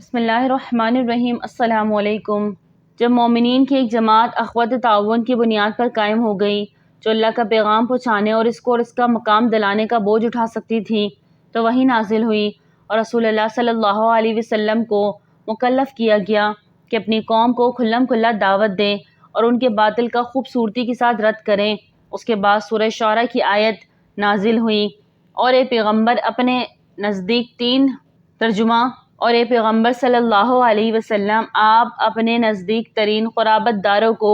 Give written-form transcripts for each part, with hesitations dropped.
بسم اللہ الرحمن الرحیم۔ السلام علیکم۔ جب مومنین کی ایک جماعت اخوت تعاون کی بنیاد پر قائم ہو گئی، جو اللہ کا پیغام پہنچانے اور اس کا مقام دلانے کا بوجھ اٹھا سکتی تھی، تو وحی نازل ہوئی اور رسول اللہ صلی اللہ علیہ وسلم کو مکلف کیا گیا کہ اپنی قوم کو کھلم کھلا دعوت دیں اور ان کے باطل کا خوبصورتی کے ساتھ رد کریں۔ اس کے بعد سورہ شعراء کی آیت نازل ہوئی، اور اے پیغمبر اپنے نزدیک ترجمہ اور اے پیغمبر صلی اللہ علیہ وسلم آپ اپنے نزدیک ترین قرابت داروں کو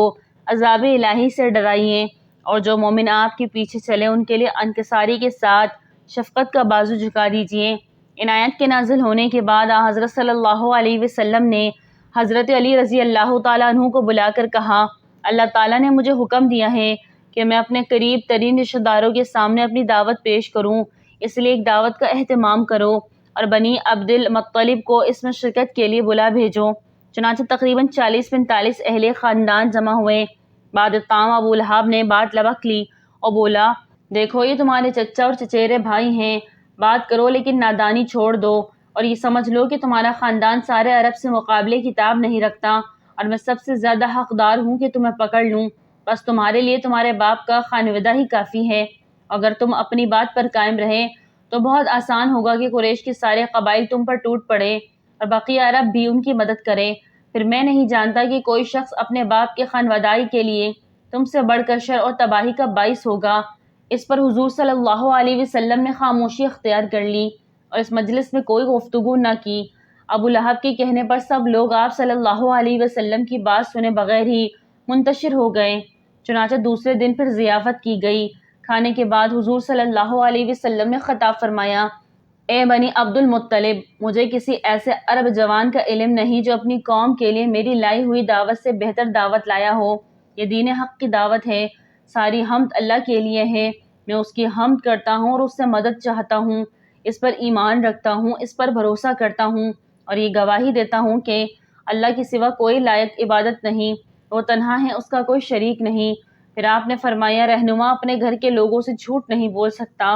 عذاب الہی سے ڈرائیے، اور جو مومن آپ کے پیچھے چلے ان کے لیے انکساری کے ساتھ شفقت کا بازو جھکا دیجیے۔ ان آیت کے نازل ہونے کے بعد حضرت صلی اللہ علیہ وسلم نے حضرت علی رضی اللہ تعالیٰ عنہ کو بلا کر کہا، اللہ تعالیٰ نے مجھے حکم دیا ہے کہ میں اپنے قریب ترین رشتہ داروں کے سامنے اپنی دعوت پیش کروں، اس لیے ایک دعوت کا اہتمام کرو اور بنی عبد المطلب کو اس میں شرکت کے لیے بلا بھیجو۔ چنانچہ تقریباً 40-45 اہل خاندان جمع ہوئے۔ بعد طعام ابو لہب نے بات لبک لی اور بولا، دیکھو یہ تمہارے چچا اور چچیرے بھائی ہیں، بات کرو لیکن نادانی چھوڑ دو، اور یہ سمجھ لو کہ تمہارا خاندان سارے عرب سے مقابلے کتاب نہیں رکھتا، اور میں سب سے زیادہ حقدار ہوں کہ تمہیں پکڑ لوں، بس تمہارے لیے تمہارے باپ کا خانوادہ ہی کافی ہے۔ اگر تم اپنی بات پر قائم رہے تو بہت آسان ہوگا کہ قریش کے سارے قبائل تم پر ٹوٹ پڑے اور بقیہ عرب بھی ان کی مدد کرے۔ پھر میں نہیں جانتا کہ کوئی شخص اپنے باپ کے خانوادائی کے لیے تم سے بڑھ کر شر اور تباہی کا باعث ہوگا۔ اس پر حضور صلی اللہ علیہ وسلم نے خاموشی اختیار کر لی اور اس مجلس میں کوئی گفتگو نہ کی۔ ابو لہب کے کہنے پر سب لوگ آپ صلی اللہ علیہ وسلم کی بات سنے بغیر ہی منتشر ہو گئے۔ چنانچہ دوسرے دن پھر ضیافت کی گئی۔ کھانے کے بعد حضور صلی اللہ علیہ وسلم نے خطاب فرمایا، اے بنی عبد المطلب، مجھے کسی ایسے عرب جوان کا علم نہیں جو اپنی قوم کے لیے میری لائی ہوئی دعوت سے بہتر دعوت لایا ہو۔ یہ دین حق کی دعوت ہے، ساری حمد اللہ کے لیے ہے، میں اس کی حمد کرتا ہوں اور اس سے مدد چاہتا ہوں، اس پر ایمان رکھتا ہوں، اس پر بھروسہ کرتا ہوں، اور یہ گواہی دیتا ہوں کہ اللہ کے سوا کوئی لائق عبادت نہیں، وہ تنہا ہے، اس کا کوئی شریک نہیں۔ پھر آپ نے فرمایا، رہنما اپنے گھر کے لوگوں سے جھوٹ نہیں بول سکتا،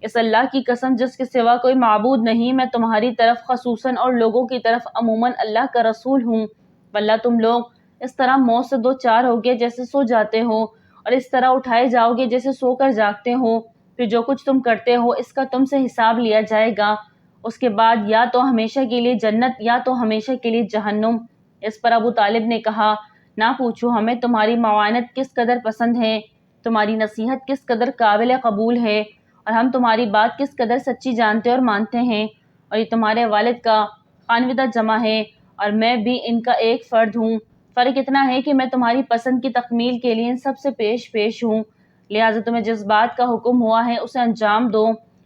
اس اللہ کی قسم جس کے سوا کوئی معبود نہیں، میں تمہاری طرف خصوصاً اور لوگوں کی طرف عموماً اللہ کا رسول ہوں، واللہ تم لوگ اس طرح موت سے دو چار ہوگے جیسے سو جاتے ہو، اور اس طرح اٹھائے جاؤ گے جیسے سو کر جاگتے ہو، پھر جو کچھ تم کرتے ہو اس کا تم سے حساب لیا جائے گا، اس کے بعد یا تو ہمیشہ کے لیے جنت یا تو ہمیشہ کے لیے جہنم۔ اس پر ابو طالب نے کہا، نہ پوچھو، ہمیں تمہاری معاونت کس قدر پسند ہے، تمہاری نصیحت کس قدر قابل قبول ہے، اور ہم تمہاری بات کس قدر سچی جانتے اور مانتے ہیں، اور یہ تمہارے والد کا خانوادہ جمع ہے اور میں بھی ان کا ایک فرد ہوں، فرق اتنا ہے کہ میں تمہاری پسند کی تکمیل کے لیے ان سب سے پیش ہوں، لہٰذا تمہیں جس بات کا حکم ہوا ہے اسے انجام دو،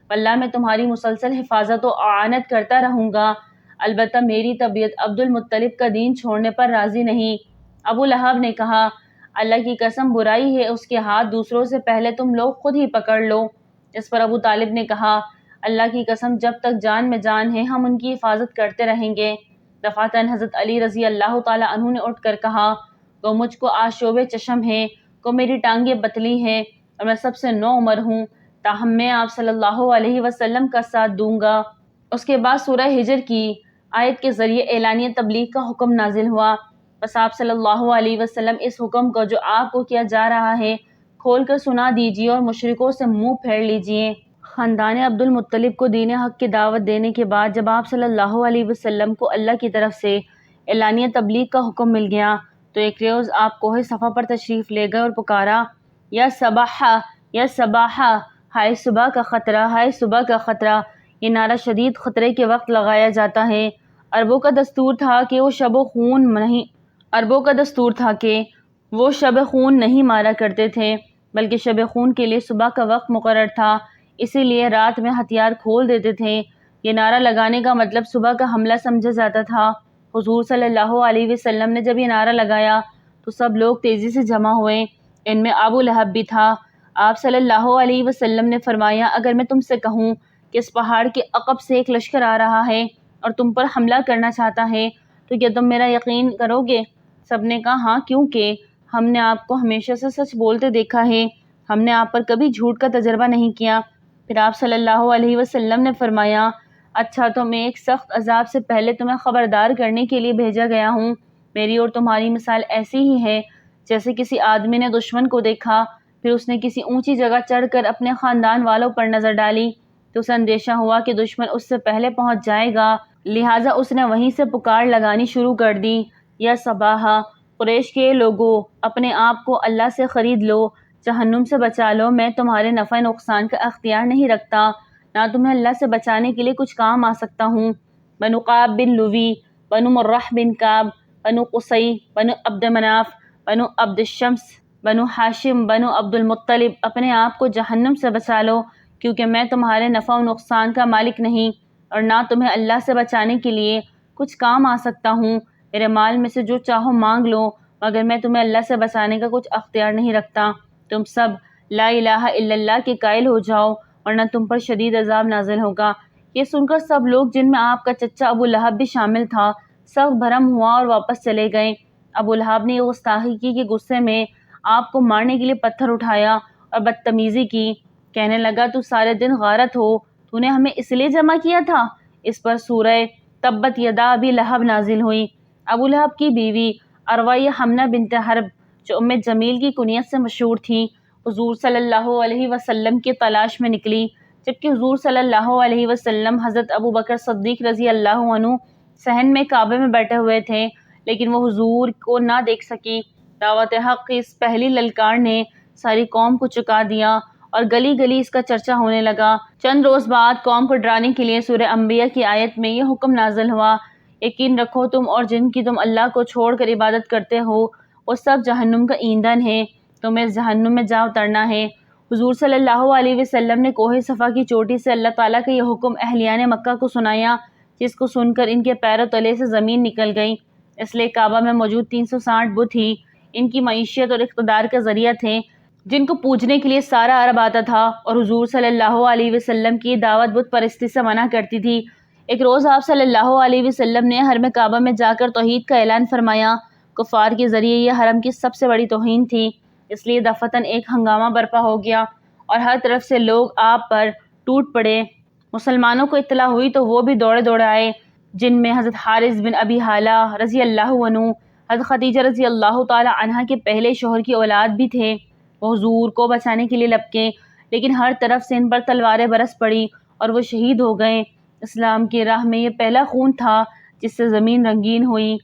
واللہ میں تمہاری مسلسل حفاظت و اعانت کرتا رہوں گا، البتہ میری طبیعت عبد المطلب کا دین چھوڑنے پر راضی نہیں۔ ابو لہب نے کہا، اللہ کی قسم برائی ہے اس کے ہاتھ دوسروں سے پہلے تم لوگ خود ہی پکڑ لو۔ اس پر ابو طالب نے کہا، اللہ کی قسم جب تک جان میں جان ہے ہم ان کی حفاظت کرتے رہیں گے۔ دفعتاً حضرت علی رضی اللہ تعالیٰ عنہ نے اٹھ کر کہا، گو مجھ کو آشوب چشم ہے، گو میری ٹانگیں پتلی ہیں اور میں سب سے نو عمر ہوں، تاہم میں آپ صلی اللہ علیہ وسلم کا ساتھ دوں گا۔ اس کے بعد سورہ ہجر کی آیت کے ذریعے اعلانیہ تبلیغ کا حکم نازل ہوا، بس آپ صلی اللہ علیہ وسلم اس حکم کو جو آپ کو کیا جا رہا ہے کھول کر سنا دیجیے اور مشرکوں سے منہ پھیر لیجیے۔ خاندان عبد المطلب کو دین حق کی دعوت دینے کے بعد جب آپ صلی اللہ علیہ وسلم کو اللہ کی طرف سے اعلانیہ تبلیغ کا حکم مل گیا تو ایک روز آپ کوہ صفا پر تشریف لے گئے اور پکارا، یا صباح یا صباح، ہائے صبح کا خطرہ، ہائے صبح کا خطرہ۔ یہ نعرہ شدید خطرے کے وقت لگایا جاتا ہے۔ عربوں کا دستور تھا کہ وہ شب خون نہیں مارا کرتے تھے، بلکہ شب خون کے لیے صبح کا وقت مقرر تھا، اسی لیے رات میں ہتھیار کھول دیتے تھے۔ یہ نعرہ لگانے کا مطلب صبح کا حملہ سمجھا جاتا تھا۔ حضور صلی اللہ علیہ وسلم نے جب یہ نعرہ لگایا تو سب لوگ تیزی سے جمع ہوئے، ان میں ابو لہب بھی تھا۔ آپ صلی اللہ علیہ وسلم نے فرمایا، اگر میں تم سے کہوں کہ اس پہاڑ کے عقب سے ایک لشکر آ رہا ہے اور تم پر حملہ کرنا چاہتا ہے تو کیا تم میرا یقین کرو گے؟ سب نے کہا، ہاں، کیونکہ ہم نے آپ کو ہمیشہ سے سچ بولتے دیکھا ہے، ہم نے آپ پر کبھی جھوٹ کا تجربہ نہیں کیا۔ پھر آپ صلی اللہ علیہ وسلم نے فرمایا، اچھا تو میں ایک سخت عذاب سے پہلے تمہیں خبردار کرنے کے لیے بھیجا گیا ہوں۔ میری اور تمہاری مثال ایسی ہی ہے جیسے کسی آدمی نے دشمن کو دیکھا، پھر اس نے کسی اونچی جگہ چڑھ کر اپنے خاندان والوں پر نظر ڈالی تو اسے اندیشہ ہوا کہ دشمن اس سے پہلے پہنچ جائے گا، لہٰذا اس نے وہیں سے پکار لگانی شروع کر دی، یا صباحا، قریش کے لوگوں، اپنے آپ کو اللہ سے خرید لو، جہنم سے بچا لو، میں تمہارے نفع نقصان کا اختیار نہیں رکھتا، نہ تمہیں اللہ سے بچانے کے لیے کچھ کام آ سکتا ہوں۔ بنو قعب بن لوی، بنو مرہ بن کعب، بنو قصی، بنو عبد مناف، بنو عبد الشمس، بنو ہاشم، بنو عبد المطلب، اپنے آپ کو جہنم سے بچا لو، کیونکہ میں تمہارے نفع و نقصان کا مالک نہیں اور نہ تمہیں اللہ سے بچانے کے لیے کچھ کام آ سکتا ہوں۔ میرے مال میں سے جو چاہو مانگ لو، مگر میں تمہیں اللہ سے بچانے کا کچھ اختیار نہیں رکھتا۔ تم سب لا الہ الا اللہ کے قائل ہو جاؤ ورنہ تم پر شدید عذاب نازل ہوگا۔ یہ سن کر سب لوگ، جن میں آپ کا چچا ابو لہب بھی شامل تھا، سخت بھرم ہوا اور واپس چلے گئے۔ ابو لہب نے یہ گستاخی کی کہ غصے میں آپ کو مارنے کے لیے پتھر اٹھایا اور بدتمیزی کی، کہنے لگا تو سارے دن غارت ہو، تو نے ہمیں اس لیے جمع کیا تھا۔ اس پر سورہ تبت یدا ابی لہب نازل ہوئی۔ ابو لہب کی بیوی ارویہ حمنہ بنت حرب، جو ام جمیل کی کنیت سے مشہور تھی، حضور صلی اللہ علیہ وسلم کی تلاش میں نکلی، جبکہ حضور صلی اللہ علیہ وسلم حضرت ابو بکر صدیق رضی اللہ عنہ صحن میں کعبے میں بیٹھے ہوئے تھے، لیکن وہ حضور کو نہ دیکھ سکی۔ دعوت حق کی اس پہلی للکار نے ساری قوم کو چکا دیا اور گلی گلی اس کا چرچا ہونے لگا۔ چند روز بعد قوم کو ڈرانے کے لیے سورہ انبیاء کی آیت میں یہ حکم نازل ہوا، یقین رکھو تم اور جن کی تم اللہ کو چھوڑ کر عبادت کرتے ہو وہ سب جہنم کا ایندھن ہے، تمہیں اس جہنم میں جا اترنا ہے۔ حضور صلی اللہ علیہ وسلم نے کوہ صفا کی چوٹی سے اللہ تعالیٰ کا یہ حکم اہلیان مکہ کو سنایا، جس کو سن کر ان کے پیروں تلے سے زمین نکل گئی، اس لیے کعبہ میں موجود 360 بت ہی ان کی معیشت اور اقتدار کا ذریعہ تھے، جن کو پوجنے کے لیے سارا عرب آتا تھا، اور حضور صلی اللہ علیہ وسلم کی دعوت بت پرستی سے منع کرتی تھی۔ ایک روز آپ صلی اللہ علیہ وسلم نے حرم کعبہ میں جا کر توحید کا اعلان فرمایا۔ کفار کے ذریعے یہ حرم کی سب سے بڑی توہین تھی، اس لیے دفعتاً ایک ہنگامہ برپا ہو گیا اور ہر طرف سے لوگ آپ پر ٹوٹ پڑے۔ مسلمانوں کو اطلاع ہوئی تو وہ بھی دوڑے دوڑے آئے، جن میں حضرت حارث بن ابی حالہ رضی اللہ عنہ، حضرت خدیجہ رضی اللہ تعالی عنہا کے پہلے شوہر کی اولاد بھی تھے۔ وہ حضور کو بچانے کے لیے لپکے، لیکن ہر طرف سے ان پر تلواریں برس پڑی اور وہ شہید ہو گئے۔ اسلام کی راہ میں یہ پہلا خون تھا جس سے زمین رنگین ہوئی۔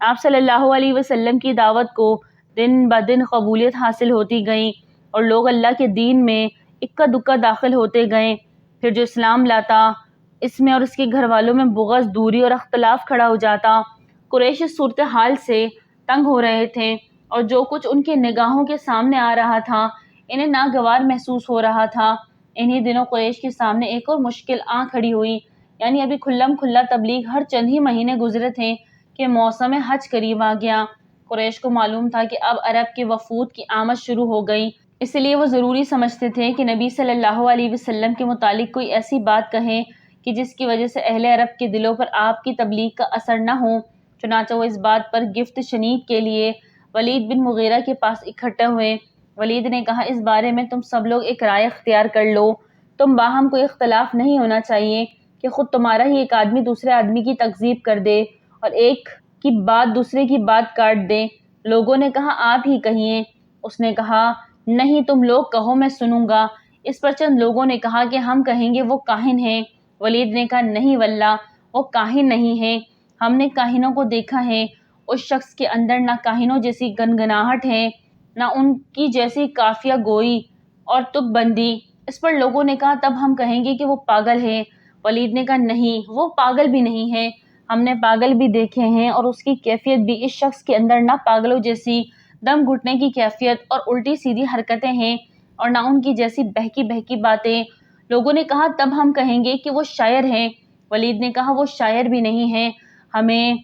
آپ صلی اللہ علیہ وسلم کی دعوت کو دن بدن قبولیت حاصل ہوتی گئی اور لوگ اللہ کے دین میں اکا دکا داخل ہوتے گئے۔ پھر جو اسلام لاتا، اس میں اور اس کے گھر والوں میں بغض، دوری اور اختلاف کھڑا ہو جاتا۔ قریش اس صورتحال سے تنگ ہو رہے تھے اور جو کچھ ان کے نگاہوں کے سامنے آ رہا تھا انہیں ناگوار محسوس ہو رہا تھا۔ انہی دنوں قریش کے سامنے ایک اور مشکل آ کھڑی ہوئی، یعنی ابھی کھلم کھلا تبلیغ ہر چند ہی مہینے گزرے تھے کہ موسم حج قریب آ گیا۔ قریش کو معلوم تھا کہ اب عرب کے وفود کی آمد شروع ہو گئی، اس لیے وہ ضروری سمجھتے تھے کہ نبی صلی اللہ علیہ وسلم کے متعلق کوئی ایسی بات کہیں کہ جس کی وجہ سے اہل عرب کے دلوں پر آپ کی تبلیغ کا اثر نہ ہو۔ چنانچہ وہ اس بات پر گفت شنید کے لیے ولید بن مغیرہ کے پاس اکٹھے ہوئے۔ ولید نے کہا، اس بارے میں تم سب لوگ ایک رائے اختیار کر لو، تم باہم کوئی اختلاف نہیں ہونا چاہیے کہ خود تمہارا ہی ایک آدمی دوسرے آدمی کی تکذیب کر دے اور ایک کی بات دوسرے کی بات کاٹ دے۔ لوگوں نے کہا، آپ ہی کہیے۔ اس نے کہا، نہیں، تم لوگ کہو، میں سنوں گا۔ اس پر چند لوگوں نے کہا کہ ہم کہیں گے وہ کاہن ہیں۔ ولید نے کہا، نہیں واللہ، وہ کاہن نہیں ہیں، ہم نے کاہنوں کو دیکھا ہے، اس شخص کے اندر نہ کاہنوں جیسی گنگناہٹ ہے، نہ ان کی جیسی قافیہ گوئی اور تک بندی۔ اس پر لوگوں نے کہا، تب ہم کہیں گے کہ وہ پاگل ہے۔ ولید نے کہا، نہیں، وہ پاگل بھی نہیں ہے، ہم نے پاگل بھی دیکھے ہیں اور اس کی کیفیت بھی اس شخص کے اندر نہ پاگلوں جیسی دم گھٹنے کی کیفیت اور الٹی سیدھی حرکتیں ہیں اور نہ ان کی جیسی بہکی بہکی باتیں۔ لوگوں نے کہا، تب ہم کہیں گے کہ وہ شاعر ہیں۔ ولید نے کہا، وہ شاعر بھی نہیں ہے، ہمیں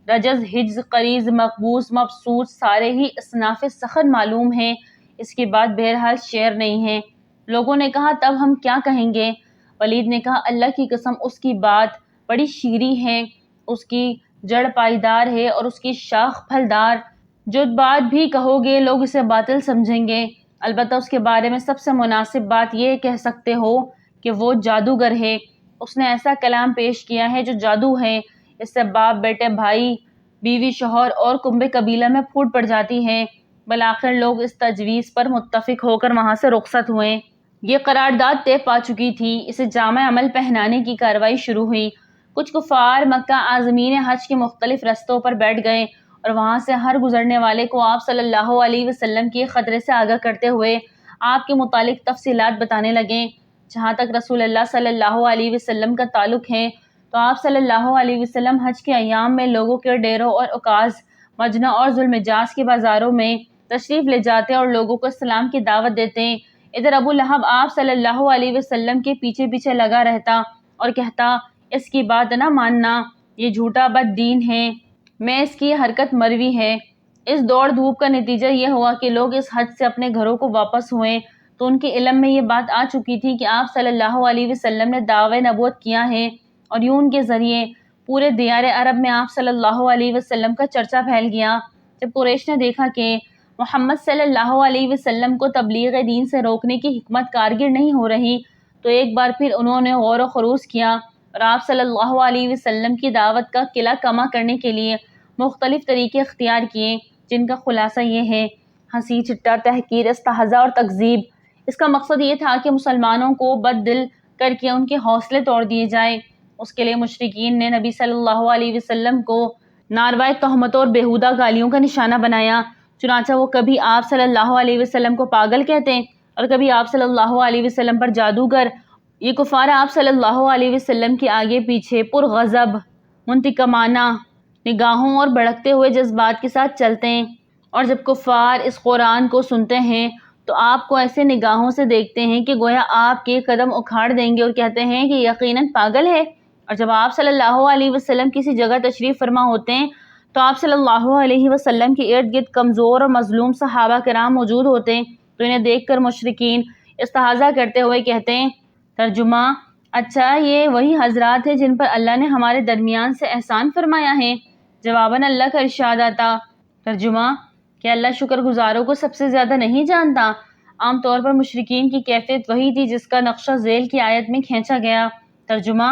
رجز، حجز، قریض، مقبوس، مبسوط سارے ہی اصناف سخن معلوم ہیں، اس کے بعد بہرحال شعر نہیں ہے۔ لوگوں نے کہا، تب ہم کیا کہیں گے؟ ولید نے کہا، اللہ کی قسم، اس کی بات بڑی شیریں ہے، اس کی جڑ پائیدار ہے اور اس کی شاخ پھلدار، جو بات بھی کہو گے لوگ اسے باطل سمجھیں گے۔ البتہ اس کے بارے میں سب سے مناسب بات یہ کہہ سکتے ہو کہ وہ جادوگر ہے، اس نے ایسا کلام پیش کیا ہے جو جادو ہے، اس سے باپ بیٹے بھائی بیوی شوہر اور کنبے قبیلہ میں پھوٹ پڑ جاتی ہے۔ بالآخر لوگ اس تجویز پر متفق ہو کر وہاں سے رخصت ہوئے۔ یہ قرارداد طے پا چکی تھی، اسے جامع عمل پہنانے کی کارروائی شروع ہوئی۔ کچھ کفار مکہ عازمین حج کے مختلف رستوں پر بیٹھ گئے اور وہاں سے ہر گزرنے والے کو آپ صلی اللہ علیہ وسلم کے خطرے سے آگاہ کرتے ہوئے آپ کے متعلق تفصیلات بتانے لگے۔ جہاں تک رسول اللہ صلی اللہ علیہ وسلم کا تعلق ہے تو آپ صلی اللہ علیہ وسلم حج کے ایام میں لوگوں کے ڈیروں اور عکاظ، مجنہ اور ذوالمجاز کے بازاروں میں تشریف لے جاتے اور لوگوں کو اسلام کی دعوت دیتے۔ ادھر ابو لہب آپ صلی اللہ علیہ وسلم کے پیچھے پیچھے لگا رہتا اور کہتا، اس کی بات نہ ماننا، یہ جھوٹا بد دین ہے، میں اس کی حرکت مروی ہے۔ اس دوڑ دھوپ کا نتیجہ یہ ہوا کہ لوگ اس حج سے اپنے گھروں کو واپس ہوئے تو ان کے علم میں یہ بات آ چکی تھی کہ آپ صلی اللہ علیہ وسلم نے دعوی نبوت کیا ہے، اور یوں ان کے ذریعے پورے دیار عرب میں آپ صلی اللہ علیہ وسلم کا چرچا پھیل گیا۔ جب قریش نے دیکھا کہ محمد صلی اللہ علیہ وسلم کو تبلیغ دین سے روکنے کی حکمت کارگر نہیں ہو رہی تو ایک بار پھر انہوں نے غور و خوروز کیا اور آپ صلی اللہ علیہ وسلم کی دعوت کا قلعہ کما کرنے کے لیے مختلف طریقے اختیار کیے، جن کا خلاصہ یہ ہے: ہنسی ٹھٹا، تحقیر، استہزاء اور تکذیب۔ اس کا مقصد یہ تھا کہ مسلمانوں کو بد دل کر کے ان کے حوصلے توڑ دیے جائے۔ اس کے لیے مشرکین نے نبی صلی اللہ علیہ وسلم کو ناروا تہمتوں اور بیہودہ گالیوں کا نشانہ بنایا۔ چنانچہ وہ کبھی آپ صلی اللہ علیہ وسلم کو پاگل کہتے اور کبھی آپ صلی اللہ علیہ وسلم پر جادوگر۔ یہ کفار آپ صلی اللہ علیہ وسلم کے آگے پیچھے پرغضب، منتقمانہ نگاہوں اور بھڑکتے ہوئے جذبات کے ساتھ چلتے ہیں، اور جب کفار اس قرآن کو سنتے ہیں تو آپ کو ایسے نگاہوں سے دیکھتے ہیں کہ گویا آپ کے قدم اکھاڑ دیں گے اور کہتے ہیں کہ یقیناً پاگل ہے۔ اور جب آپ صلی اللہ علیہ وسلم کسی جگہ تشریف فرما ہوتے ہیں تو آپ صلی اللہ علیہ وسلم کے ارد گرد کمزور اور مظلوم صحابہ کرام موجود ہوتے ہیں تو انہیں دیکھ کر مشرکین استہزاء کرتے ہوئے کہتے ہیں۔ ترجمہ: اچھا، یہ وہی حضرات ہیں جن پر اللہ نے ہمارے درمیان سے احسان فرمایا ہے۔ جواباً اللہ کا ارشاد آتا۔ ترجمہ: کیا اللہ شکر گزاروں کو سب سے زیادہ نہیں جانتا؟ عام طور پر مشرکین کی کیفیت وہی تھی جس کا نقشہ ذیل کی آیت میں کھینچا گیا۔ ترجمہ: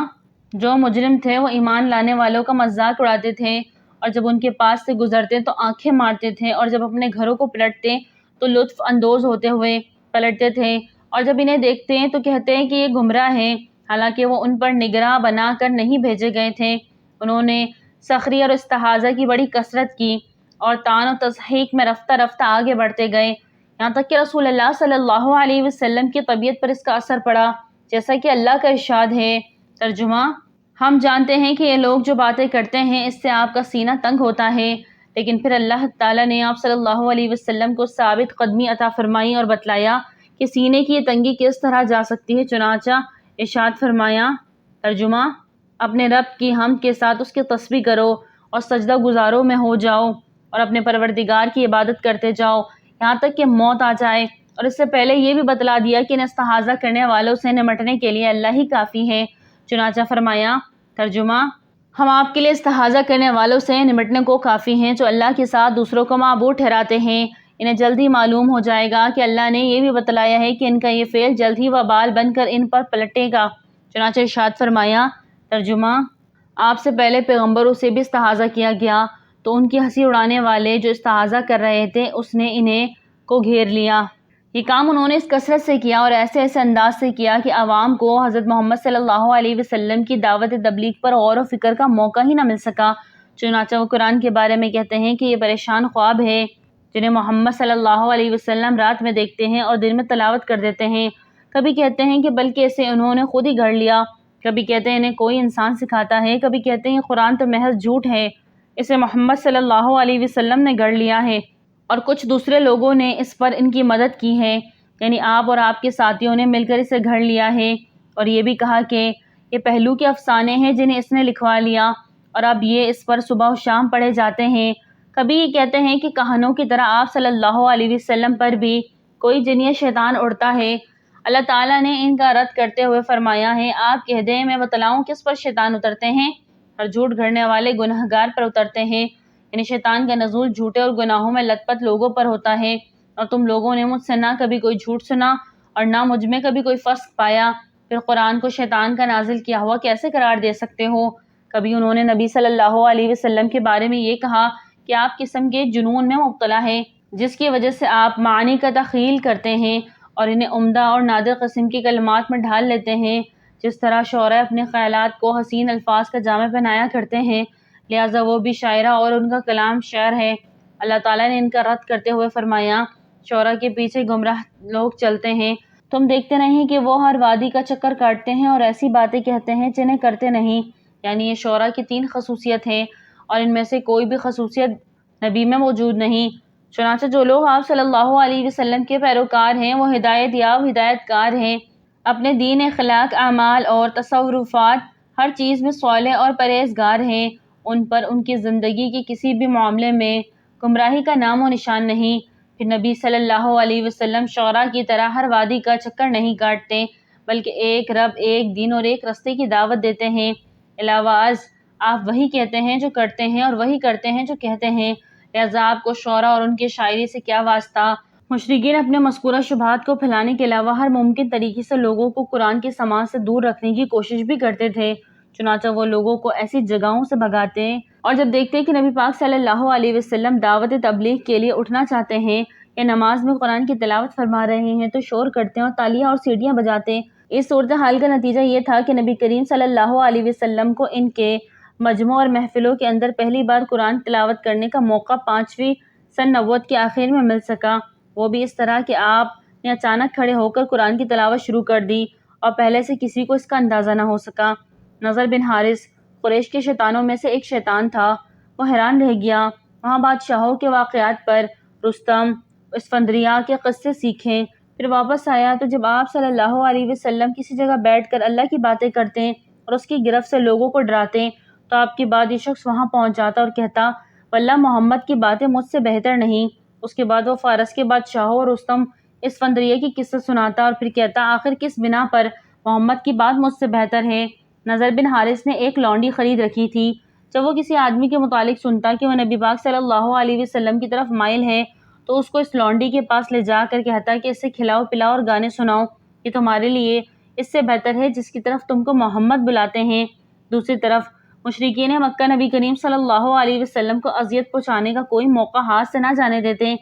جو مجرم تھے وہ ایمان لانے والوں کا مذاق اڑاتے تھے، اور جب ان کے پاس سے گزرتے تو آنکھیں مارتے تھے، اور جب اپنے گھروں کو پلٹتے تو لطف اندوز ہوتے ہوئے پلٹتے تھے، اور جب انہیں دیکھتے ہیں تو کہتے ہیں کہ یہ گمراہ ہیں، حالانکہ وہ ان پر نگراں بنا کر نہیں بھیجے گئے تھے۔ انہوں نے سخری اور استہزاء کی بڑی کثرت کی اور طعن و تضحیک میں رفتہ رفتہ آگے بڑھتے گئے، یہاں تک کہ رسول اللہ صلی اللہ علیہ وسلم کی طبیعت پر اس کا اثر پڑا، جیسا کہ اللہ کا ارشاد ہے۔ ترجمہ: ہم جانتے ہیں کہ یہ لوگ جو باتیں کرتے ہیں اس سے آپ کا سینہ تنگ ہوتا ہے، لیکن پھر اللہ تعالیٰ نے آپ صلی اللہ علیہ وسلم کو ثابت قدمی عطا فرمائی اور بتلایا کہ سینے کی یہ تنگی کس طرح جا سکتی ہے، چنانچہ ارشاد فرمایا۔ ترجمہ: اپنے رب کی حمد کے ساتھ اس کی تسبیح کرو اور سجدہ گزاروں میں ہو جاؤ اور اپنے پروردگار کی عبادت کرتے جاؤ یہاں تک کہ موت آ جائے، اور اس سے پہلے یہ بھی بتلا دیا کہ ان استہزاء کرنے والوں سے نمٹنے کے لیے اللہ ہی کافی ہے، چنانچہ فرمایا۔ ترجمہ: ہم آپ کے لیے استہزاء کرنے والوں سے نمٹنے کو کافی ہیں جو اللہ کے ساتھ دوسروں کو معبود ٹھہراتے ہیں۔ انہیں جلد ہی معلوم ہو جائے گا کہ اللہ نے یہ بھی بتلایا ہے کہ ان کا یہ فعل جلد ہی وبال بن کر ان پر پلٹے گا، چنانچہ ارشاد فرمایا۔ ترجمہ: آپ سے پہلے پیغمبروں سے بھی استہزاء کیا گیا تو ان کی ہنسی اڑانے والے جو استہزاء کر رہے تھے اس نے انہیں کو گھیر لیا۔ یہ کام انہوں نے اس کثرت سے کیا اور ایسے انداز سے کیا کہ عوام کو حضرت محمد صلی اللہ علیہ وسلم کی دعوت تبلیغ پر غور و فکر کا موقع ہی نہ مل سکا۔ چنانچہ وہ قرآن کے بارے میں کہتے ہیں کہ یہ پریشان خواب ہے جنہیں محمد صلی اللہ علیہ وسلم رات میں دیکھتے ہیں اور دن میں تلاوت کر دیتے ہیں۔ کبھی کہتے ہیں کہ بلکہ اسے انہوں نے خود ہی گھڑ لیا، کبھی کہتے ہیں انہیں کوئی انسان سکھاتا ہے، کبھی کہتے ہیں یہ قرآن تو محض جھوٹ ہے، اسے محمد صلی اللہ علیہ وسلم نے گھڑ لیا ہے، اور کچھ دوسرے لوگوں نے اس پر ان کی مدد کی ہے، یعنی آپ اور آپ کے ساتھیوں نے مل کر اسے گھڑ لیا ہے، اور یہ بھی کہا کہ یہ پہلو کے افسانے ہیں جنہیں اس نے لکھوا لیا اور اب یہ اس پر صبح و شام پڑھے جاتے ہیں۔ کبھی یہ کہتے ہیں کہ کہانوں کی طرح آپ صلی اللہ علیہ وسلم پر بھی کوئی جن یا شیطان اڑتا ہے۔ اللہ تعالیٰ نے ان کا رد کرتے ہوئے فرمایا ہے، آپ کہہ دیں میں بتلاؤں کس پر شیطان اترتے ہیں؟ اور جھوٹ گھڑنے والے گنہگار پر اترتے ہیں، یعنی شیطان کا نزول جھوٹے اور گناہوں میں لت پت لوگوں پر ہوتا ہے، اور تم لوگوں نے مجھ سے نہ کبھی کوئی جھوٹ سنا اور نہ مجھ میں کبھی کوئی فسق پایا، پھر قرآن کو شیطان کا نازل کیا ہوا کیسے قرار دے سکتے ہو؟ کبھی انہوں نے نبی صلی اللہ علیہ وسلم کے بارے میں یہ کہا کہ آپ قسم کے جنون میں مبتلا ہیں جس کی وجہ سے آپ معنی کا تخیل کرتے ہیں اور انہیں عمدہ اور نادر قسم کے کلمات میں ڈھال لیتے ہیں، جس طرح شعراء اپنے خیالات کو حسین الفاظ کا جامع پہنایا کرتے ہیں، لہٰذا وہ بھی شاعرہ اور ان کا کلام شعر ہے۔ اللہ تعالیٰ نے ان کا رد کرتے ہوئے فرمایا، شعراء کے پیچھے گمراہ لوگ چلتے ہیں، تم دیکھتے نہیں کہ وہ ہر وادی کا چکر کاٹتے ہیں اور ایسی باتیں کہتے ہیں جنہیں کرتے نہیں۔ یعنی یہ شعراء کی 3 خصوصیت ہیں اور ان میں سے کوئی بھی خصوصیت نبی میں موجود نہیں۔ چنانچہ جو لوگ آپ صلی اللہ علیہ وسلم کے پیروکار ہیں وہ ہدایت یاب ہدایت کار ہیں، اپنے دین، اخلاق، اعمال اور تصورات ہر چیز میں صالح اور پرہیزگار ہیں، ان پر ان کی زندگی کے کسی بھی معاملے میں گمراہی کا نام و نشان نہیں۔ پھر نبی صلی اللہ علیہ وسلم شعراء کی طرح ہر وادی کا چکر نہیں کاٹتے بلکہ ایک رب، ایک دین اور ایک رستے کی دعوت دیتے ہیں۔ علاوہ ازیں آپ وہی کہتے ہیں جو کرتے ہیں اور وہی کرتے ہیں جو کہتے ہیں، لہذا آپ کو شعراء اور ان کی شاعری سے کیا واسطہ؟ مشرکین اپنے مذکورہ شبہات کو پھیلانے کے علاوہ ہر ممکن طریقے سے لوگوں کو قرآن کے سماع سے دور رکھنے کی کوشش بھی کرتے تھے، چنانچہ وہ لوگوں کو ایسی جگہوں سے بھگاتے اور جب دیکھتے کہ نبی پاک صلی اللہ علیہ وسلم دعوت تبلیغ کے لیے اٹھنا چاہتے ہیں یا نماز میں قرآن کی تلاوت فرما رہے ہیں تو شور کرتے اور تالیاں اور سیٹیاں بجاتے۔ اس صورتحال کا نتیجہ یہ تھا کہ نبی کریم صلی اللہ علیہ وسلم کو ان کے مجمع اور محفلوں کے اندر پہلی بار قرآن تلاوت کرنے کا موقع 5ویں سن نبوت کے آخر میں مل سکا، وہ بھی اس طرح کہ آپ نے اچانک کھڑے ہو کر قرآن کی تلاوت شروع کر دی اور پہلے سے کسی کو اس کا اندازہ نہ ہو سکا۔ نضر بن حارث قریش کے شیطانوں میں سے ایک شیطان تھا، وہ حیران رہ گیا، وہاں بادشاہوں کے واقعات پر رستم، اسفندیار کے قصے سیکھیں، پھر واپس آیا تو جب آپ صلی اللہ علیہ وسلم کسی جگہ بیٹھ کر اللہ کی باتیں کرتے اور اس کی گرفت سے لوگوں کو ڈراتے تو آپ کے بعد یہ شخص وہاں پہنچ جاتا اور کہتا، واللہ محمد کی باتیں مجھ سے بہتر نہیں۔ اس کے بعد وہ فارس کے بادشاہوں اور رستم اسفندیار کی قصے سناتا اور پھر کہتا، آخر کس بنا پر محمد کی بات مجھ سے بہتر ہے؟ نضر بن حارث نے ایک لونڈی خرید رکھی تھی، جب وہ کسی آدمی کے متعلق سنتا کہ وہ نبی پاک صلی اللہ علیہ وسلم کی طرف مائل ہے تو اس کو اس لونڈی کے پاس لے جا کر کہتا کہ اسے کھلاؤ پلاؤ اور گانے سناؤ، یہ تمہارے لیے اس سے بہتر ہے جس کی طرف تم کو محمد بلاتے ہیں۔ دوسری طرف مشرکین مکہ نبی کریم صلی اللہ علیہ وسلم کو اذیت پہنچانے کا کوئی موقع ہاتھ سے نہ جانے دیتے۔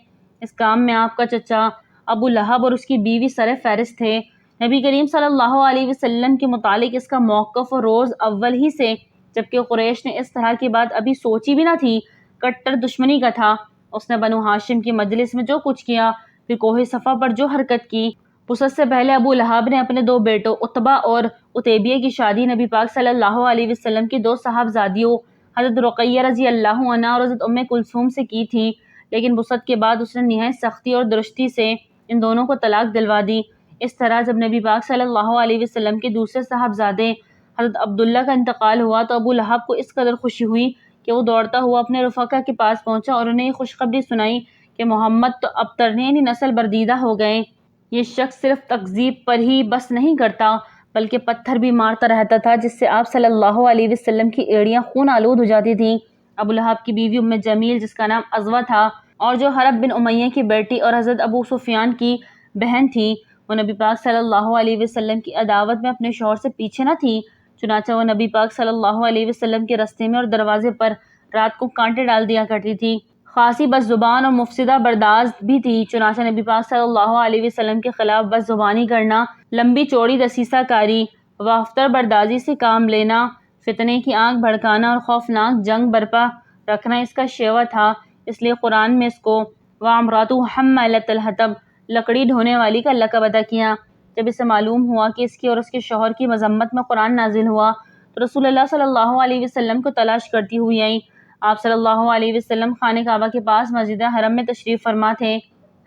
اس کام میں آپ کا چچا ابو لہب اور اس کی بیوی سر فہرست تھے۔ نبی کریم صلی اللہ علیہ وسلم کے متعلق اس کا موقف روز اول ہی سے، جبکہ قریش نے اس طرح کی بات ابھی سوچی بھی نہ تھی، کٹر دشمنی کا تھا۔ اس نے بنو ہاشم کی مجلس میں جو کچھ کیا، پھر کوہ صفا پر جو حرکت کی، وسط سے پہلے ابو لہب نے اپنے 2 بیٹوں عتبہ اور عتیبیہ کی شادی نبی پاک صلی اللہ علیہ وسلم کی 2 صاحبزادیوں حضرت رقیہ رضی اللہ عنہا اور حضرت ام کلثوم سے کی تھی، لیکن وسط کے بعد اس نے نہایت سختی اور درستی سے ان دونوں کو طلاق دلوا دی۔ اس طرح جب نبی پاک صلی اللہ علیہ وسلم کے دوسرے صاحبزادے حضرت عبداللہ کا انتقال ہوا تو ابو لہب کو اس قدر خوشی ہوئی کہ وہ دوڑتا ہوا اپنے رفقا کے پاس پہنچا اور انہیں یہ خوشخبری سنائی کہ محمد تو ابتر یعنی نسل بردیدہ ہو گئے۔ یہ شخص صرف تکذیب پر ہی بس نہیں کرتا بلکہ پتھر بھی مارتا رہتا تھا، جس سے آپ صلی اللہ علیہ وسلم کی ایڑیاں خون آلود ہو جاتی تھیں۔ ابو لہب کی بیوی ام جمیل جس کا نام عزوہ تھا اور جو حرب بن امیہ کی بیٹی اور حضرت ابو سفیان کی بہن تھی، وہ نبی پاک صلی اللہ علیہ وسلم کی عداوت میں اپنے شوہر سے پیچھے نہ تھی، چنانچہ وہ نبی پاک صلی اللہ علیہ وسلم کے رستے میں اور دروازے پر رات کو کانٹے ڈال دیا کرتی تھی۔ خاصی بد زبان اور مفسدہ برداز بھی تھی، چنانچہ نبی پاک صلی اللہ علیہ وسلم کے خلاف بد زبانی کرنا، لمبی چوڑی دسیسہ کاری، وافتر بردازی سے کام لینا، فتنے کی آنکھ بھڑکانا اور خوفناک جنگ برپا رکھنا اس کا شیوا تھا۔ اس لیے قرآن میں اس کو وَامْرَأَتُهُ حَمَّالَةَ الْحَطَبِ لکڑی ڈھونے والی کا لقب ادا کیا۔ جب اسے معلوم ہوا کہ اس کی اور اس کے شوہر کی مذمت میں قرآن نازل ہوا تو رسول اللہ صلی اللہ علیہ وسلم کو تلاش کرتی ہوئی آئی۔ آپ صلی اللہ علیہ وسلم خانہ کعبہ کے پاس مسجد حرم میں تشریف فرما تھے،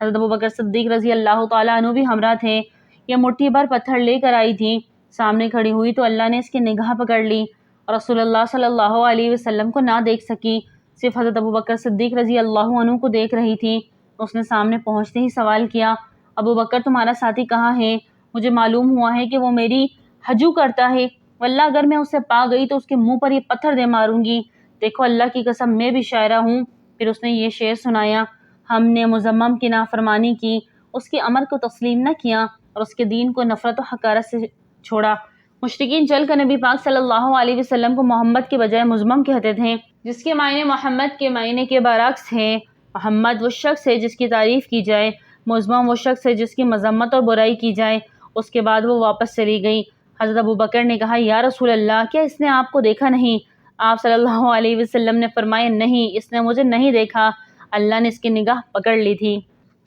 حضرت ابوبکر صدیق رضی اللہ تعالیٰ عنہ بھی ہمراہ تھے۔ یہ مٹھی بھر پتھر لے کر آئی تھی، سامنے کھڑی ہوئی تو اللہ نے اس کی نگاہ پکڑ لی اور رسول اللہ صلی اللہ علیہ وسلم کو نہ دیکھ سکی، صرف حضرت ابوبکر صدیق رضی اللہ عنہ کو دیکھ رہی تھی۔ اس نے سامنے پہنچتے ہی سوال کیا، ابوبکر تمہارا ساتھی کہاں ہے؟ مجھے معلوم ہوا ہے کہ وہ میری ہجو کرتا ہے، واللہ اگر میں اسے پا گئی تو اس کے منہ پر یہ پتھر دے ماروں گی، دیکھو اللہ کی قسم میں بھی شاعرہ ہوں۔ پھر اس نے یہ شعر سنایا، ہم نے مزمم کی نافرمانی کی، اس کے امر کو تسلیم نہ کیا اور اس کے دین کو نفرت و حقارت سے چھوڑا۔ مشرکین چل کر نبی پاک صلی اللہ علیہ وسلم کو محمد کے بجائے مزمم کہتے تھے، جس کے معنی محمد کے معنی کے برعکس ہیں۔ محمد وہ شخص ہے جس کی تعریف کی جائے، مزمم وہ شخص ہے جس کی مذمت اور برائی کی جائے۔ اس کے بعد وہ واپس چلی گئی۔ حضرت ابوبکر نے کہا، یا رسول اللہ، کیا اس نے آپ کو دیکھا نہیں؟ آپ صلی اللہ علیہ وسلم نے فرمایا، نہیں، اس نے مجھے نہیں دیکھا، اللہ نے اس کی نگاہ پکڑ لی تھی۔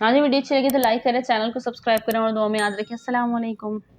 ناظرین، ویڈیو اچھی لگی تو لائک کریں، چینل کو سبسکرائب کریں اور دعا میں یاد رکھیں۔ السلام علیکم۔